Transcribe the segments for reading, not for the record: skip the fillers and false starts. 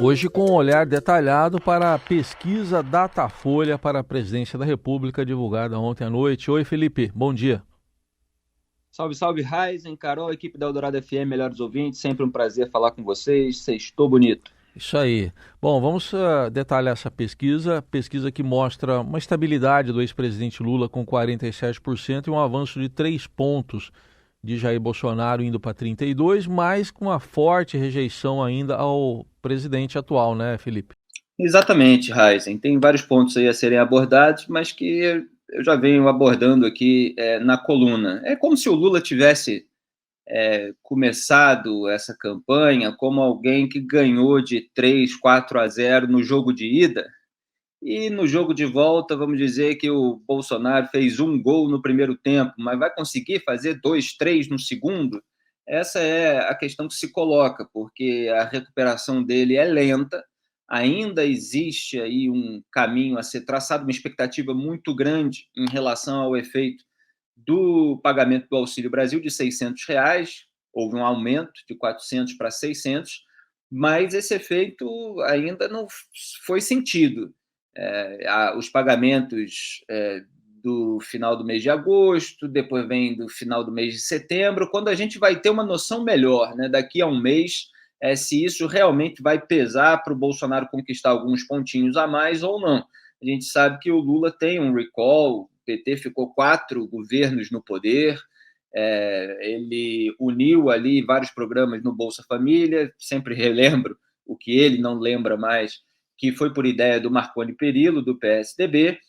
Hoje com um olhar detalhado para a pesquisa Datafolha para a Presidência da República, divulgada ontem à noite. Oi, Felipe, bom dia. Salve, salve, Ryzen, Carol, equipe da Eldorado FM, melhores ouvintes, sempre um prazer falar com vocês, sextou bonito. Isso aí. Bom, vamos detalhar essa pesquisa que mostra uma estabilidade do ex-presidente Lula com 47% e um avanço de 3 pontos de Jair Bolsonaro indo para 32, mas com uma forte rejeição ainda ao presidente atual, né, Felipe? Exatamente, Ryzen, tem vários pontos aí a serem abordados, mas que eu já venho abordando aqui na coluna. É como se o Lula tivesse começado essa campanha como alguém que ganhou de 3-4-0 no jogo de ida, e no jogo de volta, vamos dizer que o Bolsonaro fez um gol no primeiro tempo, mas vai conseguir fazer dois, três no segundo? Essa é a questão que se coloca, porque a recuperação dele é lenta, ainda existe aí um caminho a ser traçado, uma expectativa muito grande em relação ao efeito do pagamento do Auxílio Brasil de R$ 600, houve um aumento de 400 para 600, mas esse efeito ainda não foi sentido. Os pagamentos do final do mês de agosto, depois vem do final do mês de setembro, quando a gente vai ter uma noção melhor, né, daqui a um mês, se isso realmente vai pesar para o Bolsonaro conquistar alguns pontinhos a mais ou não. A gente sabe que o Lula tem um recall, o PT ficou 4 governos no poder, ele uniu ali vários programas no Bolsa Família, sempre relembro o que ele não lembra mais, que foi por ideia do Marconi Perillo, do PSDB,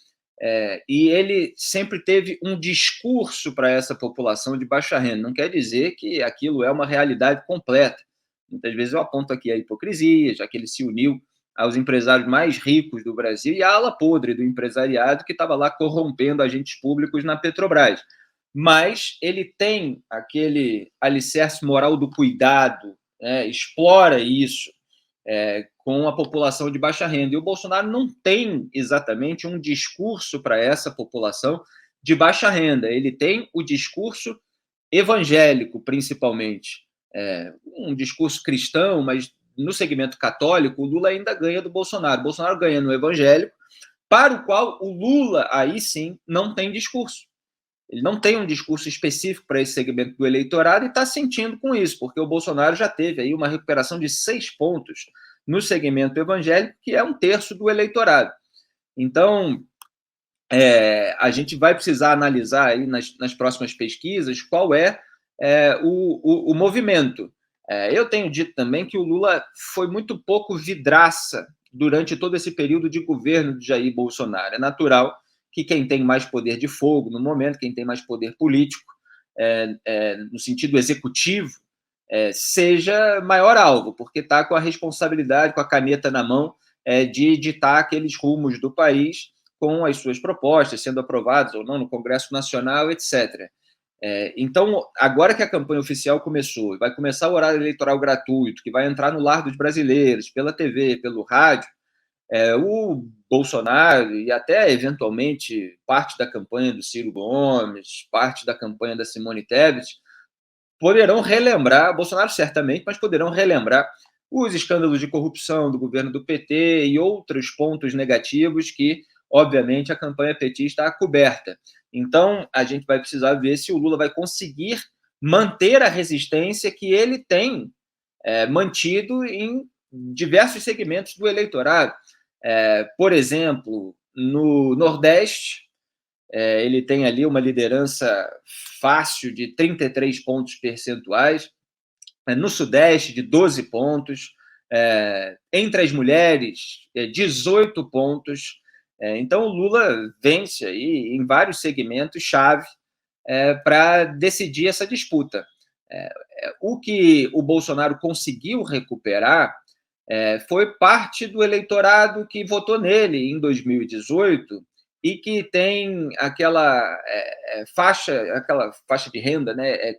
e ele sempre teve um discurso para essa população de baixa renda. Não quer dizer que aquilo é uma realidade completa. Muitas vezes eu aponto aqui a hipocrisia, já que ele se uniu aos empresários mais ricos do Brasil e à ala podre do empresariado que estava lá corrompendo agentes públicos na Petrobras. Mas ele tem aquele alicerce moral do cuidado, explora isso com a população de baixa renda. E o Bolsonaro não tem exatamente um discurso para essa população de baixa renda. Ele tem o discurso evangélico, principalmente. Um discurso cristão, mas no segmento católico, o Lula ainda ganha do Bolsonaro. O Bolsonaro ganha no evangélico, para o qual o Lula, aí sim, não tem discurso. Ele não tem um discurso específico para esse segmento do eleitorado e está sentindo com isso, porque o Bolsonaro já teve aí uma recuperação de 6 pontos no segmento evangélico, que é um terço do eleitorado. Então, a gente vai precisar analisar aí nas próximas pesquisas qual o movimento. Eu tenho dito também que o Lula foi muito pouco vidraça durante todo esse período de governo de Jair Bolsonaro. É natural que quem tem mais poder de fogo no momento, quem tem mais poder político, no sentido executivo, seja maior alvo, porque está com a responsabilidade, com a caneta na mão, de ditar aqueles rumos do país com as suas propostas, sendo aprovadas ou não no Congresso Nacional, etc. Então, agora que a campanha oficial começou, vai começar o horário eleitoral gratuito, que vai entrar no lar dos brasileiros, pela TV, pelo rádio, o Bolsonaro e até, eventualmente, parte da campanha do Ciro Gomes, parte da campanha da Simone Tebet, poderão relembrar, Bolsonaro certamente, mas poderão relembrar os escândalos de corrupção do governo do PT e outros pontos negativos que, obviamente, a campanha petista está coberta. Então, a gente vai precisar ver se o Lula vai conseguir manter a resistência que ele tem mantido em diversos segmentos do eleitorado. Por exemplo, no Nordeste, ele tem ali uma liderança fácil de 33 pontos percentuais, no Sudeste de 12 pontos, entre as mulheres 18 pontos. Então o Lula vence aí em vários segmentos chave para decidir essa disputa. O que o Bolsonaro conseguiu recuperar foi parte do eleitorado que votou nele em 2018 e que tem aquela faixa de renda, né,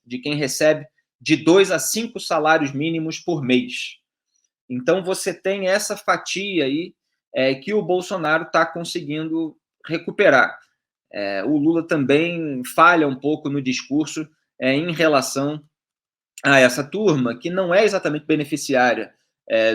de quem recebe de 2 a 5 salários mínimos por mês. Então, você tem essa fatia aí que o Bolsonaro está conseguindo recuperar. O Lula também falha um pouco no discurso em relação a essa turma, que não é exatamente beneficiária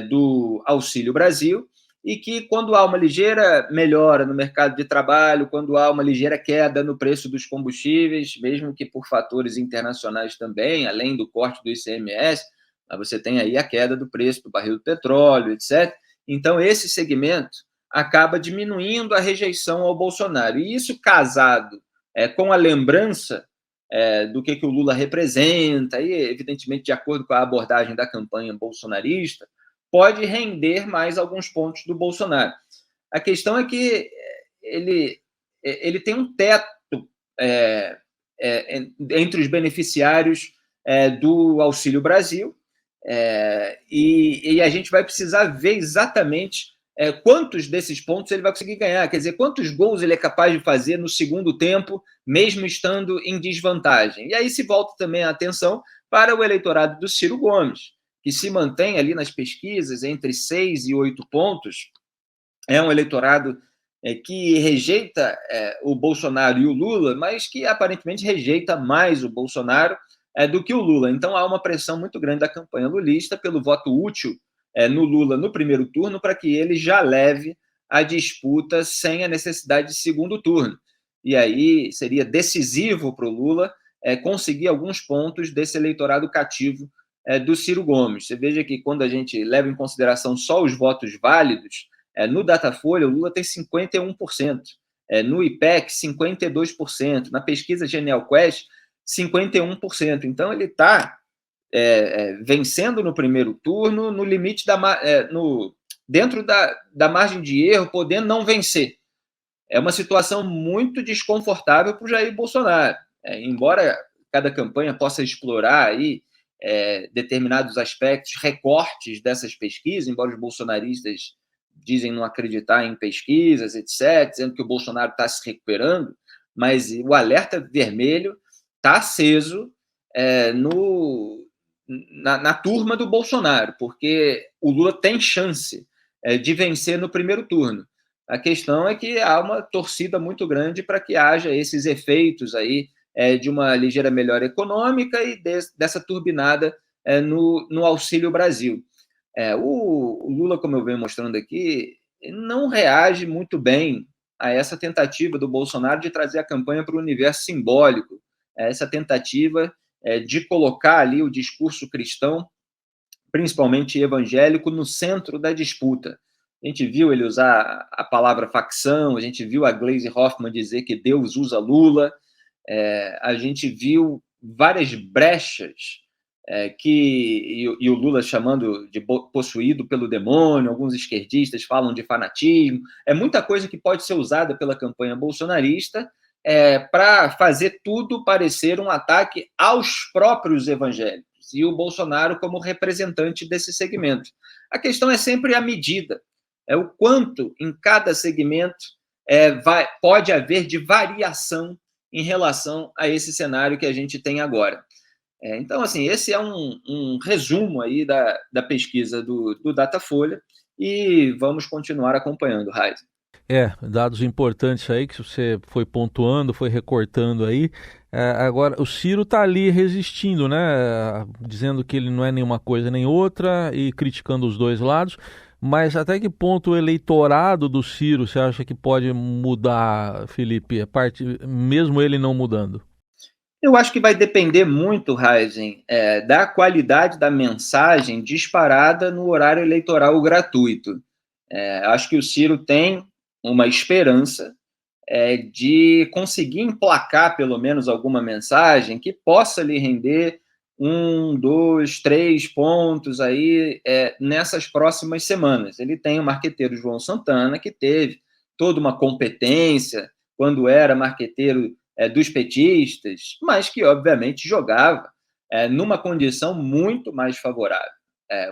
do Auxílio Brasil, e que quando há uma ligeira melhora no mercado de trabalho, quando há uma ligeira queda no preço dos combustíveis, mesmo que por fatores internacionais também, além do corte do ICMS, você tem aí a queda do preço do barril do petróleo, etc. Então, esse segmento acaba diminuindo a rejeição ao Bolsonaro. E isso casado com a lembrança do que o Lula representa, e evidentemente de acordo com a abordagem da campanha bolsonarista, pode render mais alguns pontos do Bolsonaro. A questão é que ele tem um teto entre os beneficiários do Auxílio Brasil, e a gente vai precisar ver exatamente quantos desses pontos ele vai conseguir ganhar, quer dizer, quantos gols ele é capaz de fazer no segundo tempo, mesmo estando em desvantagem. E aí se volta também a atenção para o eleitorado do Ciro Gomes, que se mantém ali nas pesquisas entre 6 e 8 pontos, é um eleitorado que rejeita o Bolsonaro e o Lula, mas que aparentemente rejeita mais o Bolsonaro do que o Lula. Então há uma pressão muito grande da campanha lulista pelo voto útil no Lula no primeiro turno, para que ele já leve a disputa sem a necessidade de segundo turno. E aí seria decisivo para o Lula conseguir alguns pontos desse eleitorado cativo do Ciro Gomes. Você veja que quando a gente leva em consideração só os votos válidos, no Datafolha o Lula tem 51%, no IPEC 52%, na pesquisa Genial Quest 51%. Então ele está vencendo no primeiro turno, no limite dentro da margem de erro, podendo não vencer. É uma situação muito desconfortável para o Jair Bolsonaro. Embora cada campanha possa explorar aí determinados aspectos, recortes dessas pesquisas, embora os bolsonaristas dizem não acreditar em pesquisas, etc., dizendo que o Bolsonaro está se recuperando, mas o alerta vermelho está aceso na turma do Bolsonaro, porque o Lula tem chance de vencer no primeiro turno. A questão é que há uma torcida muito grande para que haja esses efeitos aí de uma ligeira melhora econômica e dessa turbinada no Auxílio Brasil. O Lula, como eu venho mostrando aqui, não reage muito bem a essa tentativa do Bolsonaro de trazer a campanha para o universo simbólico, essa tentativa de colocar ali o discurso cristão, principalmente evangélico, no centro da disputa. A gente viu ele usar a palavra facção, a gente viu a Gleisi Hoffmann dizer que Deus usa Lula, a gente viu várias brechas e o Lula chamando de possuído pelo demônio, alguns esquerdistas falam de fanatismo, muita coisa que pode ser usada pela campanha bolsonarista para fazer tudo parecer um ataque aos próprios evangélicos, e o Bolsonaro como representante desse segmento. A questão é sempre a medida, o quanto em cada segmento pode haver de variação em relação a esse cenário que a gente tem agora. Então, assim, esse é um resumo aí da pesquisa do Datafolha, e vamos continuar acompanhando, Raiz. Dados importantes aí que você foi pontuando, foi recortando aí. Agora, o Ciro está ali resistindo, né? Dizendo que ele não é nenhuma coisa nem outra e criticando os dois lados. Mas até que ponto o eleitorado do Ciro você acha que pode mudar, Felipe, mesmo ele não mudando? Eu acho que vai depender muito, Heisen, da qualidade da mensagem disparada no horário eleitoral gratuito. Acho que o Ciro tem uma esperança de conseguir emplacar pelo menos alguma mensagem que possa lhe render 1, 2, 3 pontos aí nessas próximas semanas. Ele tem o marqueteiro João Santana, que teve toda uma competência quando era marqueteiro dos petistas, mas que obviamente jogava numa condição muito mais favorável.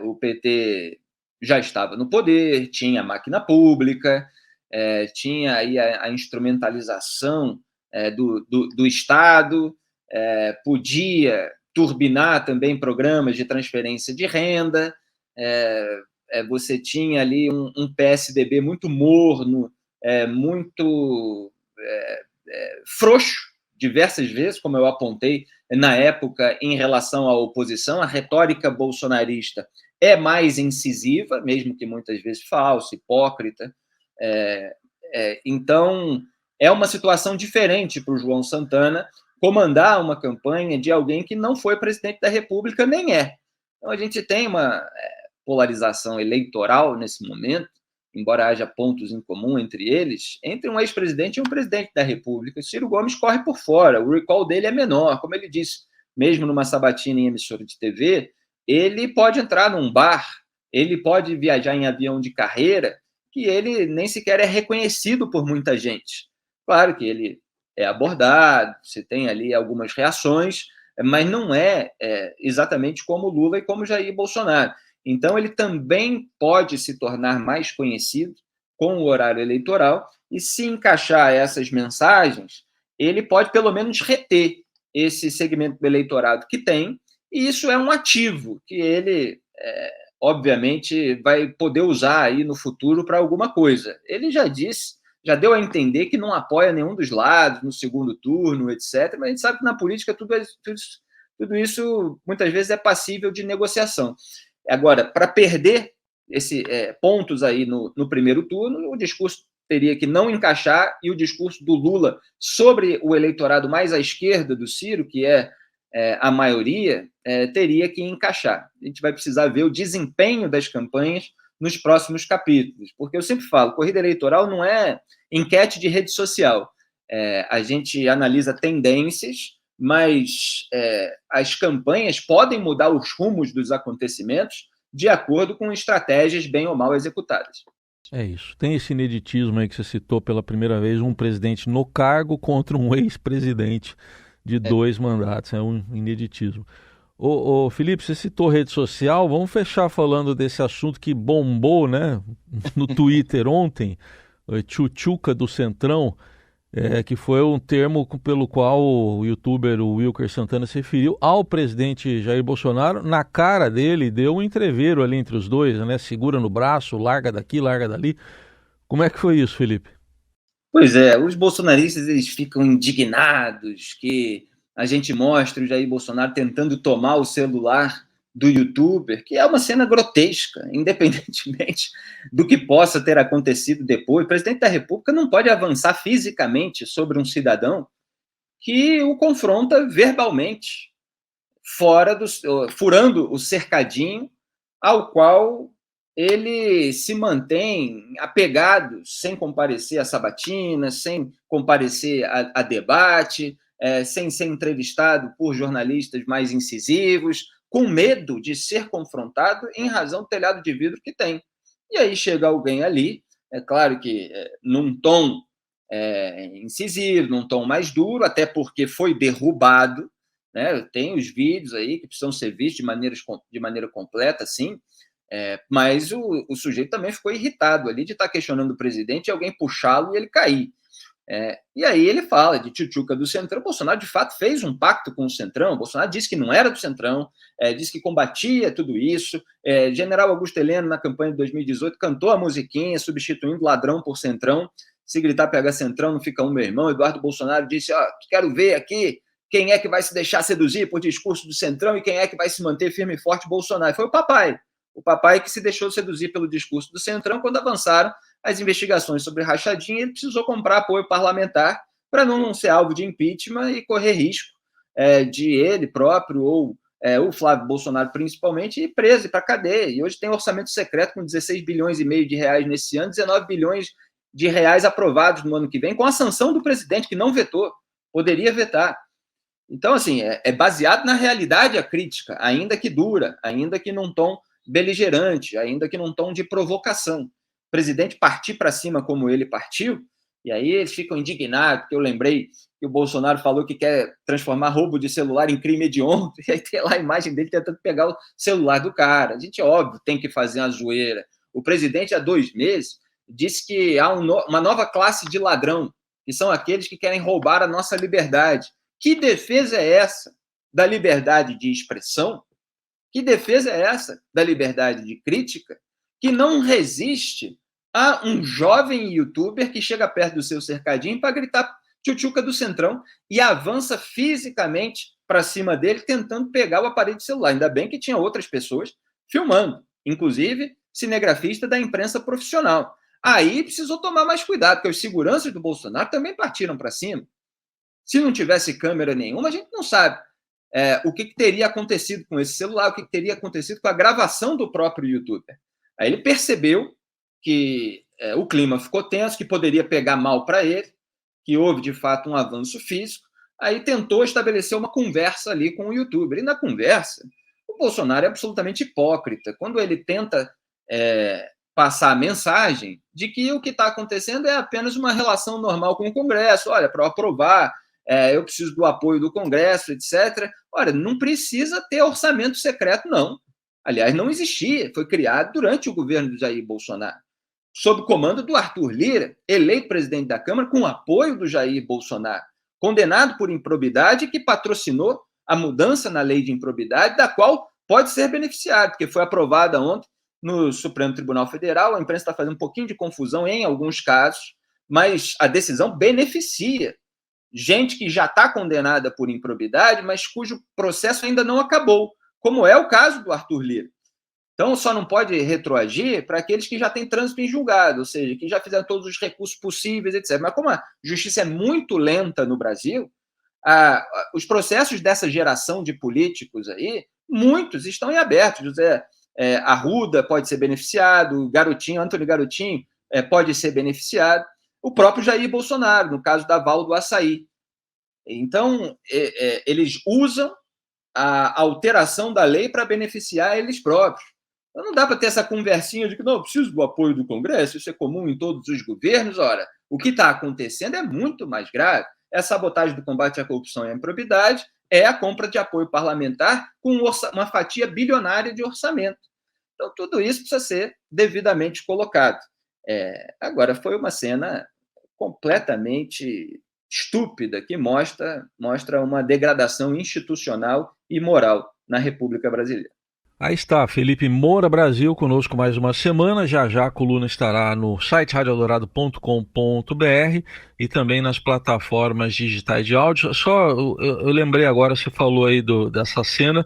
O PT já estava no poder, tinha a máquina pública, tinha aí a instrumentalização do Estado, podia turbinar também programas de transferência de renda, você tinha ali um PSDB muito morno, muito frouxo, diversas vezes, como eu apontei na época, em relação à oposição. A retórica bolsonarista é mais incisiva, mesmo que muitas vezes falsa, hipócrita. Então, é uma situação diferente para o João Santana comandar uma campanha de alguém que não foi presidente da República, nem é. Então, a gente tem uma polarização eleitoral nesse momento, embora haja pontos em comum entre eles, entre um ex-presidente e um presidente da República. Ciro Gomes corre por fora, o recall dele é menor, como ele disse, mesmo numa sabatina em emissora de TV, ele pode entrar num bar, ele pode viajar em avião de carreira, que ele nem sequer é reconhecido por muita gente. Claro que ele é abordado, você tem ali algumas reações, mas não é exatamente como Lula e como Jair Bolsonaro. Então, ele também pode se tornar mais conhecido com o horário eleitoral e, se encaixar essas mensagens, ele pode, pelo menos, reter esse segmento do eleitorado que tem, e isso é um ativo que ele, obviamente, vai poder usar aí no futuro para alguma coisa. Ele já disse, já deu a entender que não apoia nenhum dos lados no segundo turno, etc., mas a gente sabe que na política tudo isso muitas vezes é passível de negociação. Agora, para perder pontos aí no primeiro turno, o discurso teria que não encaixar, e o discurso do Lula sobre o eleitorado mais à esquerda do Ciro, que é a maioria, teria que encaixar. A gente vai precisar ver o desempenho das campanhas nos próximos capítulos, porque eu sempre falo, corrida eleitoral não é enquete de rede social. A gente analisa tendências, mas as campanhas podem mudar os rumos dos acontecimentos de acordo com estratégias bem ou mal executadas. É isso. Tem esse ineditismo aí que você citou pela primeira vez, um presidente no cargo contra um ex-presidente de 2 mandatos. É um ineditismo. Ô, Felipe, você citou rede social, vamos fechar falando desse assunto que bombou, né, no Twitter ontem, Tchutchuca do Centrão, que foi um termo pelo qual o youtuber Wilker Santana se referiu ao presidente Jair Bolsonaro. Na cara dele, deu um entreveiro ali entre os dois, né? Segura no braço, larga daqui, larga dali. Como é que foi isso, Felipe? Pois é, os bolsonaristas eles ficam indignados que a gente mostra o Jair Bolsonaro tentando tomar o celular do youtuber, que é uma cena grotesca, independentemente do que possa ter acontecido depois. O presidente da República não pode avançar fisicamente sobre um cidadão que o confronta verbalmente, furando o cercadinho ao qual ele se mantém apegado, sem comparecer a sabatina, sem comparecer a debate, sem ser entrevistado por jornalistas mais incisivos, com medo de ser confrontado em razão do telhado de vidro que tem. E aí chega alguém ali, é claro que num tom incisivo, num tom mais duro, até porque foi derrubado, né? Tem os vídeos aí que precisam ser vistos de maneira completa, sim, mas o sujeito também ficou irritado ali de estar questionando o presidente e alguém puxá-lo e ele cair. E aí ele fala de tchutchuca do Centrão. O Bolsonaro, de fato, fez um pacto com o Centrão. O Bolsonaro disse que não era do Centrão, disse que combatia tudo isso. General Augusto Heleno, na campanha de 2018, cantou a musiquinha, substituindo ladrão por Centrão. Se gritar pega Centrão, não fica um, meu irmão. Eduardo Bolsonaro disse, quero ver aqui quem é que vai se deixar seduzir por discurso do Centrão e quem é que vai se manter firme e forte, Bolsonaro. Foi o papai que se deixou seduzir pelo discurso do Centrão quando avançaram as investigações sobre rachadinha. Ele precisou comprar apoio parlamentar para não ser alvo de impeachment e correr risco de ele próprio ou o Flávio Bolsonaro principalmente ir preso para a cadeia. E hoje tem orçamento secreto com 16 bilhões e meio de reais nesse ano, 19 bilhões de reais aprovados no ano que vem, com a sanção do presidente, que não vetou, poderia vetar. Então, assim, é baseado na realidade a crítica, ainda que dura, ainda que num tom beligerante, ainda que num tom de provocação. O presidente partir para cima como ele partiu, e aí eles ficam indignados, porque eu lembrei que o Bolsonaro falou que quer transformar roubo de celular em crime hediondo, e aí tem lá a imagem dele tentando pegar o celular do cara. A gente, óbvio, tem que fazer uma zoeira. O presidente, há 2 meses, disse que há uma nova classe de ladrão, que são aqueles que querem roubar a nossa liberdade. Que defesa é essa da liberdade de expressão? Que defesa é essa da liberdade de crítica que não resiste a um jovem youtuber que chega perto do seu cercadinho para gritar tchutchuca do Centrão e avança fisicamente para cima dele tentando pegar o aparelho de celular? Ainda bem que tinha outras pessoas filmando, inclusive cinegrafista da imprensa profissional. Aí precisou tomar mais cuidado, porque os seguranças do Bolsonaro também partiram para cima. Se não tivesse câmera nenhuma, a gente não sabe o que teria acontecido com esse celular, o que teria acontecido com a gravação do próprio youtuber. Aí ele percebeu que o clima ficou tenso, que poderia pegar mal para ele, que houve, de fato, um avanço físico, aí tentou estabelecer uma conversa ali com o youtuber. E na conversa, o Bolsonaro é absolutamente hipócrita. Quando ele tenta passar a mensagem de que o que está acontecendo é apenas uma relação normal com o Congresso, olha, para aprovar, eu preciso do apoio do Congresso, etc. Olha, não precisa ter orçamento secreto, não. Aliás, não existia, foi criado durante o governo do Jair Bolsonaro, sob o comando do Arthur Lira, eleito presidente da Câmara com o apoio do Jair Bolsonaro, condenado por improbidade, que patrocinou a mudança na lei de improbidade, da qual pode ser beneficiado, porque foi aprovada ontem no Supremo Tribunal Federal. A imprensa está fazendo um pouquinho de confusão em alguns casos, mas a decisão beneficia gente que já está condenada por improbidade, mas cujo processo ainda não acabou, como é o caso do Arthur Lira. Então, só não pode retroagir para aqueles que já têm trânsito em julgado, ou seja, que já fizeram todos os recursos possíveis, etc. Mas como a justiça é muito lenta no Brasil, os processos dessa geração de políticos aí, muitos estão em aberto. José Arruda pode ser beneficiado, Antônio Garotinho pode ser beneficiado, o próprio Jair Bolsonaro, no caso da Val do Açaí. Então, eles usam a alteração da lei para beneficiar eles próprios. Então, não dá para ter essa conversinha de que não, eu preciso do apoio do Congresso, isso é comum em todos os governos. Ora, o que está acontecendo é muito mais grave. É a sabotagem do combate à corrupção e à improbidade, é a compra de apoio parlamentar com uma fatia bilionária de orçamento. Então, tudo isso precisa ser devidamente colocado. Agora, foi uma cena completamente estúpida que mostra uma degradação institucional e moral na República Brasileira. Aí está, Felipe Moura Brasil, conosco mais uma semana. Já já a coluna estará no site radioeldorado.com.br e também nas plataformas digitais de áudio. Só eu lembrei agora, você falou aí dessa cena,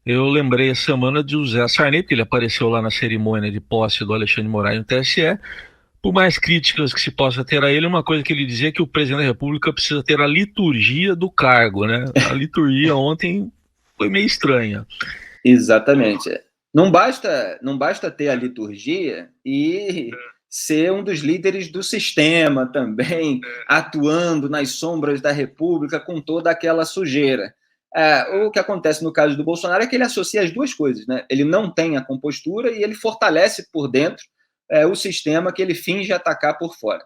eu lembrei a semana de José Sarney, porque ele apareceu lá na cerimônia de posse do Alexandre de Moraes no TSE. Por mais críticas que se possa ter a ele, uma coisa que ele dizia é que o presidente da República precisa ter a liturgia do cargo, né? A liturgia ontem foi meio estranha. Exatamente. Não basta ter a liturgia e ser um dos líderes do sistema também, atuando nas sombras da República com toda aquela sujeira. O que acontece no caso do Bolsonaro é que ele associa as duas coisas, né? Ele não tem a compostura e ele fortalece por dentro o sistema que ele finge atacar por fora.